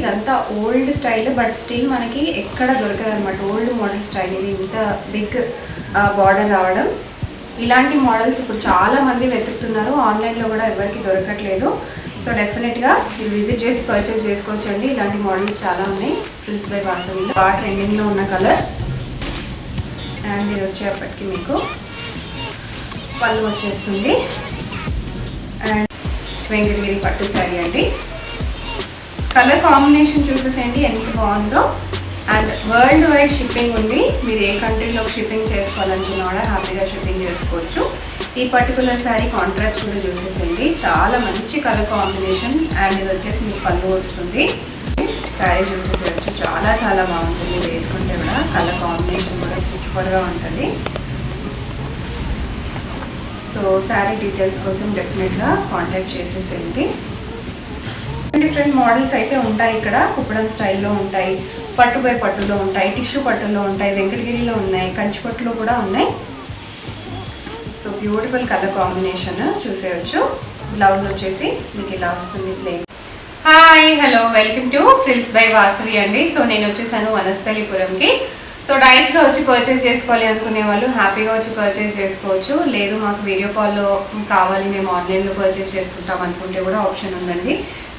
ఇదంతా old style, but still మనకి ఎక్కడ దొరకదు అనమాట. ఓల్డ్ మోడల్ స్టైల్ ఇది, ఇంత బిగ్ బార్డర్ రావడం. ఇలాంటి మోడల్స్ ఇప్పుడు చాలా మంది వెతుకుతున్నారు, ఆన్లైన్లో కూడా ఎవరికి దొరకట్లేదు. సో డెఫినెట్గా మీరు విజిట్ చేసి పర్చేస్ చేసుకోవచ్చు అండి. ఇలాంటి మోడల్స్ చాలా ఉన్నాయి ఫ్రిల్స్ బై వాసవిలో. బాగా ట్రెండింగ్లో ఉన్న కలర్. అండ్ ఇది వచ్చేప్పటికి మీకు పళ్ళు వచ్చేస్తుంది. అండ్ వెంకటగిరి పట్టు శారీ అండి. కలర్ కాంబినేషన్ చూసేసేయండి ఎంత బాగుందో. అండ్ వరల్డ్ వైడ్ షిప్పింగ్ ఉంది. మీరు ఏ కంట్రీలో షిప్పింగ్ చేసుకోవాలనుకున్నా కూడా హ్యాపీగా షిప్పింగ్ చేసుకోవచ్చు. ఈ పర్టికులర్ శారీ కాంట్రాస్ట్ కూడా చూసేసేయండి, చాలా మంచి కలర్ కాంబినేషన్. అండ్ ఇది వచ్చేసి మీకు పళ్ళు వస్తుంది. శారీ చూసేసేయచ్చు, చాలా చాలా బాగుంటుంది వేసుకుంటే కూడా. కలర్ కాంబినేషన్ కూడా సూపర్గా ఉంటుంది. సో శారీ డీటెయిల్స్ కోసం డెఫినెట్గా కాంటాక్ట్ చేసేసేయండి. డిఫరెంట్ మోడల్స్ అయితే ఉంటాయి ఇక్కడ. కుప్పడం స్టైల్లో ఉంటాయి, పట్టు బై పట్టులో ఉంటాయి, టిష్యూ పట్టులో ఉంటాయి, వెంకటగిరిలో ఉన్నాయి, కంచి పట్టులో కూడా ఉన్నాయి. సో బ్యూటిఫుల్ కలర్ కాంబినేషన్ చూసేయచ్చు. బ్లౌజ్ వచ్చేసి మీకు ఇలా వస్తుంది plain. Hi hello welcome to Frills by Vasavi అండి. సో నేను వచ్చేసాను వనస్థలిపురంకి. సో డైరెక్ట్గా వచ్చి పర్చేస్ చేసుకోవాలి అనుకునే వాళ్ళు హ్యాపీగా వచ్చి పర్చేస్ చేసుకోవచ్చు. లేదు మాకు వీడియో కాల్లో కావాలి, మేము ఆన్లైన్లో పర్చేస్ చేసుకుంటాం అనుకుంటే కూడా ఆప్షన్ ఉందండి.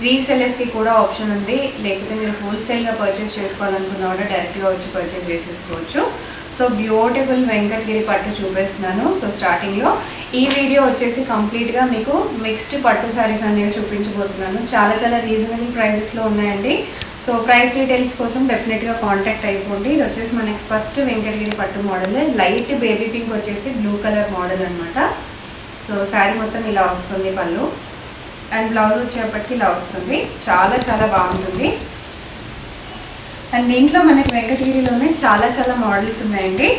రీసెల్లర్స్కి కూడా ఆప్షన్ ఉంది. లేకపోతే మీరు హోల్సేల్గా పర్చేస్ చేసుకోవాలనుకున్నా కూడా డైరెక్ట్గా వచ్చి పర్చేస్ చేసేసుకోవచ్చు. సో బ్యూటిఫుల్ వెంకటగిరి పట్టు చూపిస్తున్నాను. సో స్టార్టింగ్లో ఈ వీడియో వచ్చేసి కంప్లీట్గా మీకు మిక్స్డ్ పట్టు శారీస్ అనేవి చూపించబోతున్నాను. చాలా చాలా రీజనబుల్ ప్రైజెస్లో ఉన్నాయండి. సో ప్రైస్ డీటెయిల్స్ కోసం డెఫినెట్గా కాంటాక్ట్ అయిపోండి. ఇది వచ్చేసి మనకి ఫస్ట్ వెంకటగిరి పట్టు మోడల్. లైట్ బేబీ పింక్ వచ్చేసి బ్లూ కలర్ మోడల్ అనమాట. సో శారీ మొత్తం ఇలా వస్తుంది పళ్ళు. అండ్ బ్లౌజ్ వచ్చేప్పటికి ఇలా వస్తుంది. చాలా చాలా బాగుంటుంది. అండ్ దీంట్లో మనకి వెంకటగిరిలోనే చాలా చాలా మోడల్స్ ఉన్నాయండి.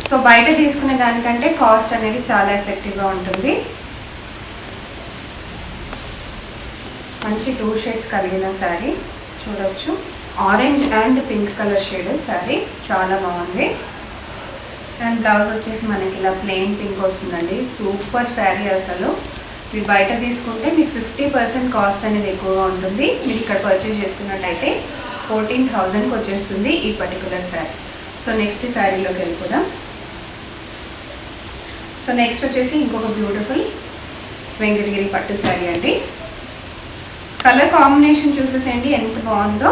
సో బయట తీసుకునే దానికంటే కాస్ట్ అనేది చాలా ఎఫెక్టివ్గా ఉంటుంది. మంచి 2 షేడ్స్ కలిగిన శారీ చూడవచ్చు. Orange and pink colour shade sari చాలా బాగుంది. అండ్ బ్లౌజ్ వచ్చేసి మనకి ఇలా ప్లెయిన్ పింక్ వస్తుందండి. సూపర్ శారీ అసలు. మీరు బయట తీసుకుంటే మీకు 50% కాస్ట్ అనేది ఎక్కువగా ఉంటుంది. మీరు ఇక్కడ పర్చేస్ చేసుకున్నట్టయితే 14,000కి వచ్చేస్తుంది ఈ పర్టికులర్ శారీ. సో నెక్స్ట్ శారీలోకి వెళ్ళిపోదాం. సో నెక్స్ట్ వచ్చేసి ఇంకొక బ్యూటిఫుల్ వెంకటగిరి పట్టు శారీ అండి. కలర్ కాంబినేషన్ చూసేసేయండి ఎంత బాగుందో.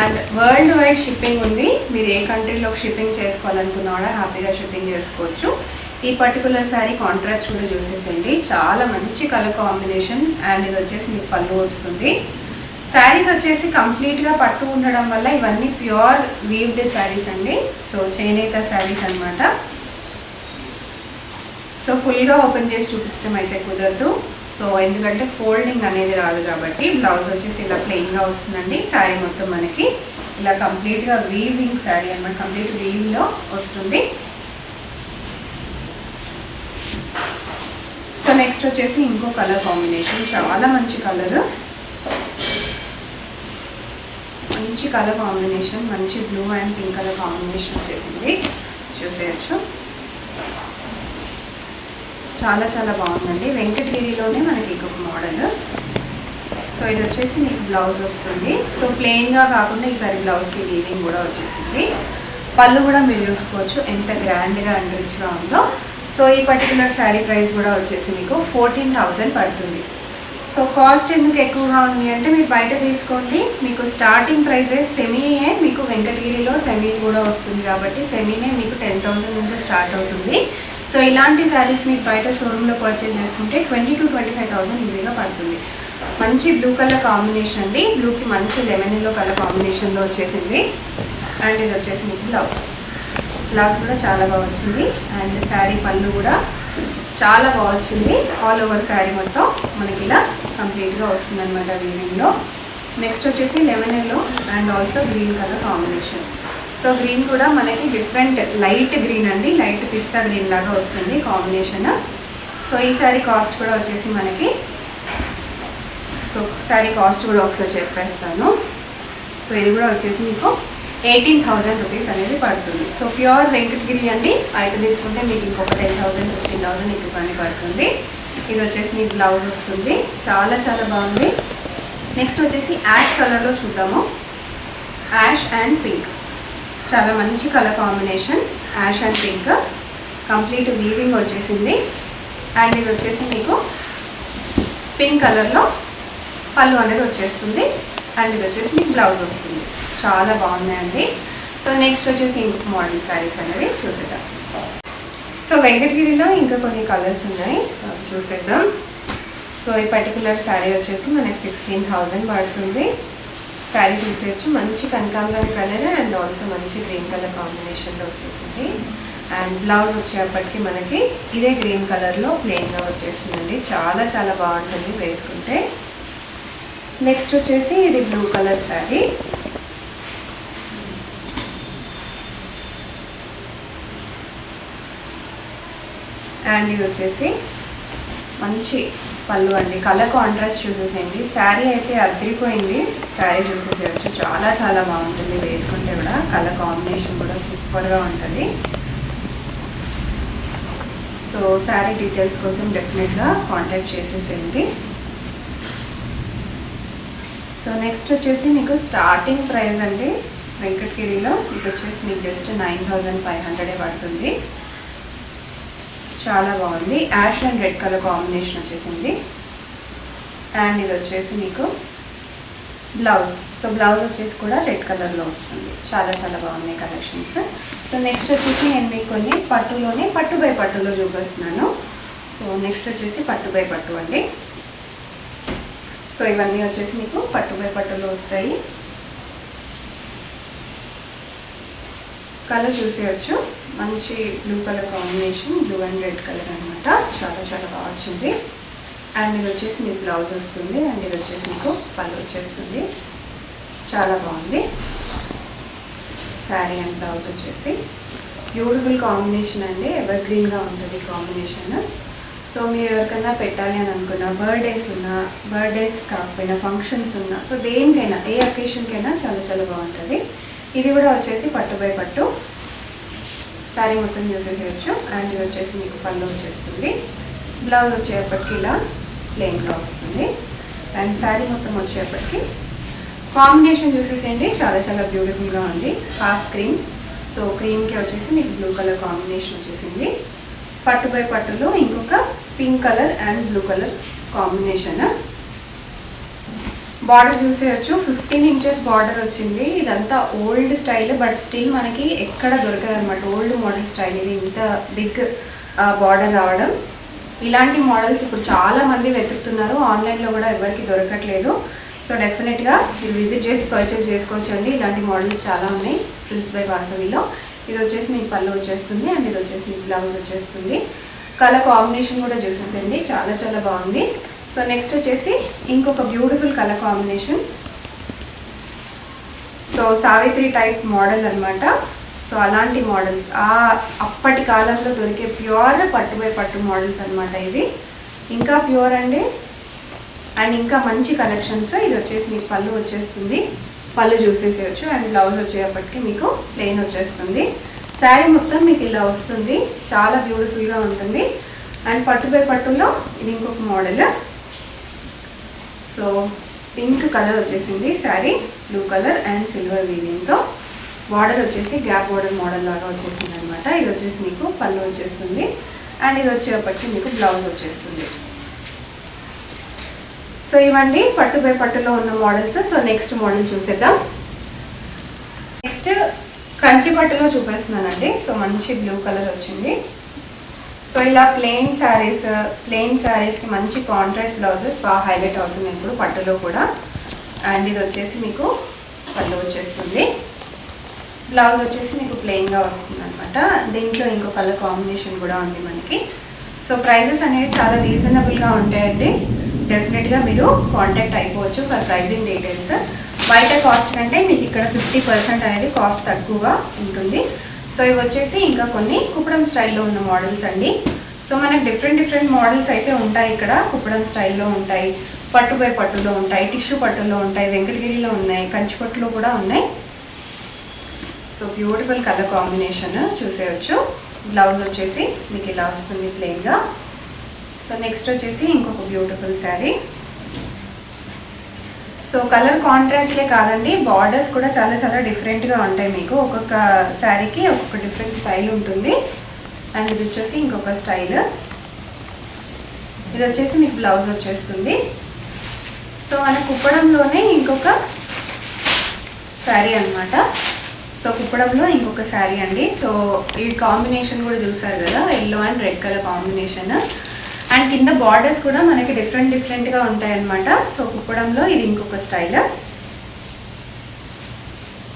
అండ్ వరల్డ్ వైడ్ షిప్పింగ్ ఉంది. మీరు ఏ కంట్రీలో షిప్పింగ్ చేసుకోవాలనుకున్నా కూడా హ్యాపీగా షిప్పింగ్ చేసుకోవచ్చు. ఈ పర్టికులర్ శారీ కాంట్రాస్ట్ కూడా చూసేసేయండి, చాలా మంచి కలర్ కాంబినేషన్. అండ్ ఇది వచ్చేసి మీకు పళ్ళు వస్తుంది. శారీస్ వచ్చేసి కంప్లీట్గా పట్టు ఉండడం వల్ల ఇవన్నీ ప్యూర్ వీవ్డ్ శారీస్ అండి. సో చేనేత శారీస్ అనమాట. సో ఫుల్గా ఓపెన్ చేసి చూపించడం అయితే కుదరదు. సో ఎందుకంటే ఫోల్డింగ్ అనేది రాదు కాబట్టి. బ్లౌజ్ వచ్చేసి ఇలా ప్లెయిన్గా వస్తుందండి. శారీ మొత్తం మనకి ఇలా కంప్లీట్గా వీవింగ్ శారీ అన్నమాట. కంప్లీట్ వీవ్లో వస్తుంది. సో నెక్స్ట్ వచ్చేసి ఇంకో కలర్ కాంబినేషన్, చాలా మంచి కలర్. మంచి కలర్ కాంబినేషన్, మంచి blue and pink colour combination వచ్చేసింది చూసేయచ్చు. చాలా చాలా బాగుందండి. వెంకటగిరిలోనే మనకి ఇంకొక మోడల్. సో ఇది వచ్చేసి మీకు బ్లౌజ్ వస్తుంది. సో ప్లెయిన్గా కాకుండా ఈసారి బ్లౌజ్కి వీవింగ్ కూడా వచ్చేసింది. పళ్ళు కూడా మీరు చూసుకోవచ్చు ఎంత గ్రాండ్గా అండ్ రిచ్గా ఉందో. సో ఈ పర్టికులర్ శారీ ప్రైస్ కూడా వచ్చేసి మీకు 14,000 పడుతుంది. సో కాస్ట్ ఎందుకు ఎక్కువగా ఉంది అంటే మీరు బయట తీసుకోండి, మీకు స్టార్టింగ్ ప్రైజెస్ సెమీయే, మీకు వెంకటగిరిలో సెమీ కూడా వస్తుంది కాబట్టి సెమీనే మీకు 10,000 నుంచి స్టార్ట్ అవుతుంది. సో ఇలాంటి శారీస్ మీకు బయట షోరూంలో పర్చేస్ చేసుకుంటే 20,000 to 25,000 ఈజీగా పడుతుంది. మంచి బ్లూ కలర్ కాంబినేషన్ అండి. బ్లూకి మంచి లెమన్ ఎల్లో కలర్ కాంబినేషన్లో వచ్చేసింది. అండ్ ఇది వచ్చేసి మీకు బ్లౌజ్ కూడా చాలా బాగా వచ్చింది. అండ్ శారీ పళ్ళు కూడా చాలా బాగా వచ్చింది. ఆల్ ఓవర్ శారీ మొత్తం మనకి ఇలా కంప్లీట్గా వస్తుంది అనమాట వీవింగ్లో. నెక్స్ట్ వచ్చేసి lemon yellow and also green colour combination. So green కూడా మనకి డిఫరెంట్ లైట్ గ్రీన్ అండి, లైట్ పిస్తా గ్రీన్ లాగా వస్తుంది కాంబినేషన్. సో ఈ శారీ కాస్ట్ కూడా వచ్చేసి మనకి, సో శారీ కాస్ట్ కూడా ఒకసారి చెప్పేస్తాను. సో ఇది కూడా వచ్చేసి మీకు 18,000 రూపీస్ అనేది పడుతుంది. సో ప్యూర్ వెంకటగిరి అండి. అయితే తీసుకుంటే మీకు ఇంకొక 10,000 15,000 ఎక్కువగానే పడుతుంది. ఇది వచ్చేసి మీకు బ్లౌజ్ వస్తుంది. చాలా చాలా బాగుంది. నెక్స్ట్ వచ్చేసి యాష్ కలర్లో చూద్దాము. యాష్ అండ్ పింక్, చాలా మంచి colour combination. Ash and pink complete weaving వచ్చేసింది. అండ్ ఇది వచ్చేసి మీకు పింక్ కలర్లో పళ్ళు అనేది వచ్చేస్తుంది. అండ్ ఇది వచ్చేసి మీకు బ్లౌజ్ వస్తుంది. చాలా బాగున్నాయండి. సో నెక్స్ట్ వచ్చేసి ఇంకొక మోడల్ శారీస్ అనేవి చూసేద్దాం. సో వెంకటగిరిలో ఇంకా కొన్ని కలర్స్ ఉన్నాయి, సో చూసేద్దాం. సో ఈ పర్టికులర్ శారీ వచ్చేసి మనకి 16,000 పడుతుంది. శారీ చూసేయచ్చు. మంచి కనకాంబరం కలర్ అండ్ ఆల్సో మంచి గ్రీన్ కలర్ కాంబినేషన్లో వచ్చేసింది. అండ్ బ్లౌజ్ వచ్చేప్పటికి మనకి ఇదే గ్రీన్ కలర్లో ప్లెయిన్గా వచ్చేసిందండి. చాలా చాలా బాగుంటుంది వేసుకుంటే. నెక్స్ట్ వచ్చేసి ఇది బ్లూ కలర్ శారీ. అండ్ ఇది వచ్చేసి మంచి పళ్ళు అండి. కలర్ కాంట్రాస్ట్ చూసేసేయండి. శారీ అయితే అదిరిపోయింది. శారీ చూసేసేయచ్చు. చాలా చాలా బాగుంటుంది వేసుకుంటే కూడా. కలర్ కాంబినేషన్ కూడా సూపర్గా ఉంటుంది. సో శారీ డీటెయిల్స్ కోసం డెఫినెట్గా కాంటాక్ట్ చేసేసేయండి. సో నెక్స్ట్ వచ్చేసి మీకు స్టార్టింగ్ ప్రైస్ అండి వెంకటగిరిలో ఇది వచ్చేసి మీకు జస్ట్ 9,500 పడుతుంది. చాలా బాగుంది. Ash and red colour combination వచ్చేసింది. అండ్ ఇది వచ్చేసి మీకు బ్లౌజ్. సో బ్లౌజ్ వచ్చేసి కూడా రెడ్ కలర్లో వస్తుంది. చాలా చాలా బాగున్నాయి కలెక్షన్స్. సో నెక్స్ట్ వచ్చేసి నేను మీకు కొన్ని పట్టులోనే పట్టు బై పట్టులో చూపిస్తున్నాను. సో నెక్స్ట్ వచ్చేసి పట్టు బై పట్టు అండి. సో ఇవన్నీ వచ్చేసి మీకు పట్టు బై పట్టులో వస్తాయి. కలర్ చూసేయచ్చు. మంచి blue colour combination, blue and red colour అనమాట. చాలా చాలా బాగా వచ్చింది. అండ్ ఇది వచ్చేసి మీకు బ్లౌజ్ వస్తుంది. అండ్ ఇది వచ్చేసి మీకు పళ్ళు వచ్చేస్తుంది. చాలా బాగుంది. శారీ అండ్ బ్లౌజ్ వచ్చేసి బ్యూటిఫుల్ కాంబినేషన్ అండి. ఎవర్ గ్రీన్గా ఉంటుంది కాంబినేషన్. సో మీరు ఎవరికైనా పెట్టాలి అని అనుకున్నా, బర్త్డేస్ ఉన్నా, బర్త్డేస్ కాకపోయినా ఫంక్షన్స్ ఉన్నా, సో దేనికైనా ఏ అకేషన్కైనా చాలా చాలా బాగుంటుంది. ఇది కూడా వచ్చేసి పట్టు బై పట్టు. శారీ మొత్తం చూసేసేయచ్చు. అండ్ ఇది వచ్చేసి మీకు పళ్ళు వచ్చేస్తుంది. బ్లౌజ్ వచ్చేప్పటికి ఇలా ప్లెయిన్గా వస్తుంది. అండ్ శారీ మొత్తం వచ్చేప్పటికి కాంబినేషన్ చూసేసేయండి. చాలా చాలా బ్యూటిఫుల్గా ఉంది. Half cream. సో క్రీమ్కి వచ్చేసి మీకు బ్లూ కలర్ కాంబినేషన్ వచ్చేసింది. పట్టు బై పట్టులో ఇంకొక pink colour and blue colour combination. Border చూసేయచ్చు. 15 ఇంచెస్ బార్డర్ వచ్చింది. ఇదంతా ఓల్డ్ స్టైల్, బట్ స్టిల్ మనకి ఎక్కడ దొరకదు అనమాట. ఓల్డ్ మోడల్ స్టైల్ ఇది. ఇంత బిగ్ బార్డర్ రావడం. ఇలాంటి మోడల్స్ ఇప్పుడు చాలా మంది వెతుకుతున్నారు. ఆన్లైన్లో కూడా ఎవరికి దొరకట్లేదు. సో డెఫినెట్గా మీరు విజిట్ చేసి పర్చేస్ చేసుకోవచ్చు అండి. ఇలాంటి మోడల్స్ చాలా ఉన్నాయి ప్రిన్స్ బై వాసవిలో. ఇది వచ్చేసి మీకు పళ్ళు వచ్చేస్తుంది. అండ్ ఇది వచ్చేసి మీకు బ్లౌజ్ వచ్చేస్తుంది. కలర్ కాంబినేషన్ కూడా చూసేసండి. చాలా చాలా బాగుంది. సో నెక్స్ట్ వచ్చేసి ఇంకొక beautiful colour combination. So Savitri type model అనమాట. సో అలాంటి మోడల్స్ అప్పటి కాలంలో దొరికే ప్యూర్ పట్టు బై పట్టు మోడల్స్ అనమాట ఇవి. ఇంకా ప్యూర్ అండి. అండ్ ఇంకా మంచి కలెక్షన్స్. ఇది వచ్చేసి మీకు పళ్ళు వచ్చేస్తుంది. పళ్ళు చూసేసేయచ్చు. అండ్ బ్లౌజ్ వచ్చేటప్పటికి మీకు ప్లెయిన్ వచ్చేస్తుంది. శారీ మొత్తం మీకు ఇలా వస్తుంది. చాలా బ్యూటిఫుల్గా ఉంటుంది. అండ్ పట్టు బై పట్టులో ఇది ఇంకొక మోడల్. సో పింక్ కలర్ వచ్చేసింది sari. Blue colour and silver వీవింగ్తో బార్డర్ వచ్చేసి గ్యాప్ బార్డర్ మోడల్ లాగా వచ్చేసింది అనమాట. ఇది వచ్చేసి మీకు పళ్ళు వచ్చేస్తుంది. అండ్ ఇది వచ్చేప్పటికి మీకు బ్లౌజ్ వచ్చేస్తుంది. సో ఇవన్నీ పట్టు బై పట్టులో ఉన్న మోడల్స్. సో నెక్స్ట్ మోడల్ చూసేద్దాం. నెక్స్ట్ కంచి పట్టులో చూపిస్తున్నానండి. సో మంచి బ్లూ కలర్ వచ్చింది. సో ఇలా ప్లెయిన్ శారీస్కి మంచి కాంట్రాస్ట్ బ్లౌజెస్ బాగా హైలైట్ అవుతున్నాయి ఇప్పుడు పట్టులో కూడా. అండ్ ఇది వచ్చేసి మీకు పళ్ళు వచ్చేస్తుంది. బ్లౌజ్ వచ్చేసి మీకు ప్లెయిన్గా వస్తుంది అనమాట. దీంట్లో ఇంకో కలర్ కాంబినేషన్ కూడా ఉంది మనకి. సో ప్రైజెస్ అనేవి చాలా రీజనబుల్గా ఉంటాయండి. డెఫినెట్గా మీరు కాంటాక్ట్ అయిపోవచ్చు ఫర్ ప్రైజింగ్ డీటెయిల్స్. బయట కాస్ట్ కంటే మీకు ఇక్కడ 50% అనేది కాస్ట్ తక్కువగా ఉంటుంది. సో ఇవి వచ్చేసి ఇంకా కొన్ని కుప్పడం స్టైల్లో ఉన్న మోడల్స్ అండి. సో మనకు డిఫరెంట్ మోడల్స్ అయితే ఉంటాయి ఇక్కడ. కుప్పడం స్టైల్లో ఉంటాయి, పట్టు బై పట్టులో ఉంటాయి, టిష్యూ పట్టులో ఉంటాయి, వెంకటగిరిలో ఉన్నాయి, కంచి పట్టులో కూడా ఉన్నాయి. సో బ్యూటిఫుల్ కలర్ కాంబినేషన్ చూసేయచ్చు. బ్లౌజ్ వచ్చేసి మీకు ఇలా వస్తుంది ప్లెయిన్గా. సో సో నెక్స్ట్ వచ్చేసి ఇంకొక బ్యూటిఫుల్ శారీ. సో కలర్ కాంట్రాస్ట్లే కాదండి, బార్డర్స్ కూడా చాలా చాలా డిఫరెంట్గా ఉంటాయి. మీకు ఒక్కొక్క శారీకి ఒక్కొక్క డిఫరెంట్ స్టైల్ ఉంటుంది. అండ్ ఇది వచ్చేసి ఇంకొక స్టైల్. ఇది వచ్చేసి మీకు బ్లౌజ్ వచ్చేస్తుంది. సో మన కుప్పడంలోనే ఇంకొక శారీ అన్నమాట. సో కుప్పడంలో ఇంకొక శారీ అండి. సో ఈ కాంబినేషన్ కూడా చూసారు కదా, yellow and red colour combination. And కింద బార్డర్స్ కూడా మనకి డిఫరెంట్గా ఉంటాయి అన్నమాట. సో కుప్పడంలో ఇది ఇంకొక స్టైల్.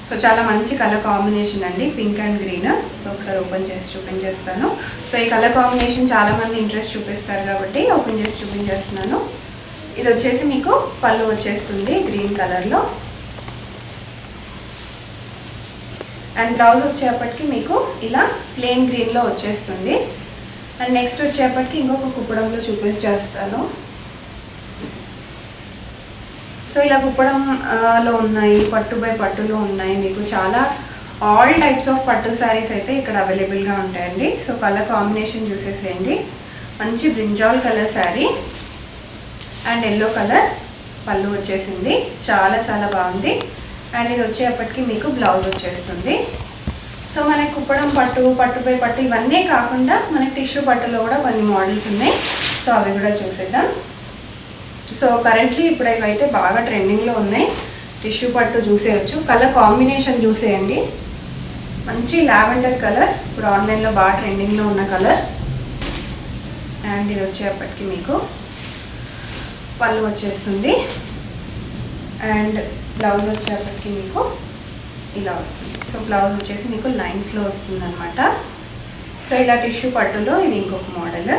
సో చాలా మంచి కలర్ కాంబినేషన్ అండి, పింక్ అండ్ గ్రీన్. సో ఒకసారి ఓపెన్ చేసి చూపించేస్తాను. సో ఈ కలర్ కాంబినేషన్ చాలామంది ఇంట్రెస్ట్ చూపిస్తారు కాబట్టి ఓపెన్ చేసి చూపించేస్తున్నాను. ఇది వచ్చేసి మీకు పళ్ళు వచ్చేస్తుంది గ్రీన్ కలర్లో. అండ్ బ్లౌజ్ వచ్చేప్పటికి మీకు ఇలా ప్లెయిన్ గ్రీన్లో వచ్చేస్తుంది. అండ్ నెక్స్ట్ వచ్చేప్పటికి ఇంకొక కుప్పడంలో చూపించేస్తాను. సో ఇలా కుప్పడంలో ఉన్నాయి, పట్టు బై పట్టులో ఉన్నాయి. మీకు చాలా ఆల్ టైప్స్ ఆఫ్ పట్టు శారీస్ అయితే ఇక్కడ అవైలబుల్గా ఉంటాయండి. సో కలర్ కాంబినేషన్ చూసేసేయండి. మంచి brinjal colour sari and yellow colour పళ్ళు వచ్చేసింది. చాలా చాలా బాగుంది. అండ్ ఇది వచ్చేప్పటికి మీకు బ్లౌజ్ వచ్చేస్తుంది. సో మనకి కుప్పడం పట్టు, పట్టుపై పట్టు ఇవన్నీ కాకుండా మనకి టిష్యూ పట్టులో కూడా కొన్ని మోడల్స్ ఉన్నాయి. సో అవి కూడా చూసేద్దాం. సో కరెంట్లీ ఇప్పుడు ఇవైతే బాగా ట్రెండింగ్లో ఉన్నాయి. టిష్యూ పట్టు చూసేయచ్చు. కలర్ కాంబినేషన్ చూసేయండి. మంచి లావెండర్ కలర్, ఇప్పుడు ఆన్లైన్లో బాగా ట్రెండింగ్లో ఉన్న కలర్. అండ్ ఇది వచ్చేప్పటికి మీకు పళ్ళు వచ్చేస్తుంది. అండ్ బ్లౌజ్ వచ్చేప్పటికి మీకు ఇలా వస్తుంది. సో బ్లౌజ్ వచ్చేసి మీకు లైన్స్లో వస్తుంది అనమాట. సో ఇలా టిష్యూ పట్టులో ఇది ఇంకొక మోడల్.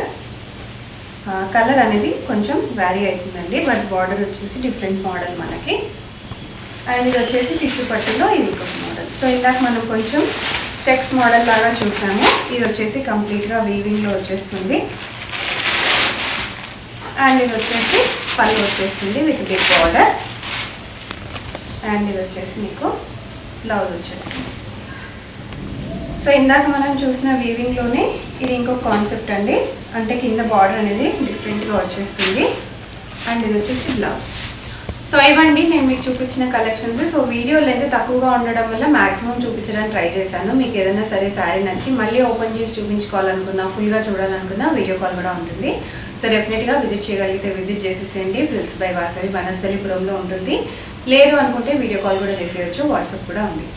కలర్ అనేది కొంచెం వ్యారీ అవుతుందండి, బట్ బార్డర్ వచ్చేసి డిఫరెంట్ మోడల్ మనకి. అండ్ ఇది వచ్చేసి టిష్యూ పట్టులో ఇది ఇంకొక మోడల్. సో ఇందాక మనం కొంచెం చెక్స్ మోడల్ లాగా చూసాము. ఇది వచ్చేసి కంప్లీట్గా వీవింగ్లో వచ్చేస్తుంది. అండ్ ఇది వచ్చేసి పళ్ళు వచ్చేస్తుంది విత్ బిగ్ బార్డర్. అండ్ ఇది వచ్చేసి మీకు బ్లౌజ్ వచ్చేస్తుంది. సో ఇందాక మనం చూసిన వీవింగ్లోనే ఇది ఇంకొక కాన్సెప్ట్ అండి. అంటే కింద బార్డర్ అనేది డిఫరెంట్గా వచ్చేస్తుంది. అండ్ ఇది వచ్చేసి బ్లౌజ్. సో ఇవ్వండి నేను మీకు చూపించిన కలెక్షన్స్. సో వీడియో లెంత్ తక్కువగా ఉండడం వల్ల మ్యాక్సిమం చూపించడానికి ట్రై చేశాను. మీకు ఏదైనా సరే శారీ నచ్చి మళ్ళీ ఓపెన్ చేసి చూపించుకోవాలనుకున్నా, ఫుల్గా చూడాలనుకున్నా వీడియో కాల్ కూడా ఉంటుంది. సో డెఫినెట్గా విజిట్ చేయగలిగితే విజిట్ చేసేసేయండి. ఫ్రిల్స్ బై వాసవి వనస్థలిపురంలో ఉంటుంది. లేదు అనుకుంటే వీడియో కాల్ కూడా చేసేయచ్చు, వాట్సాప్ కూడా ఉంది.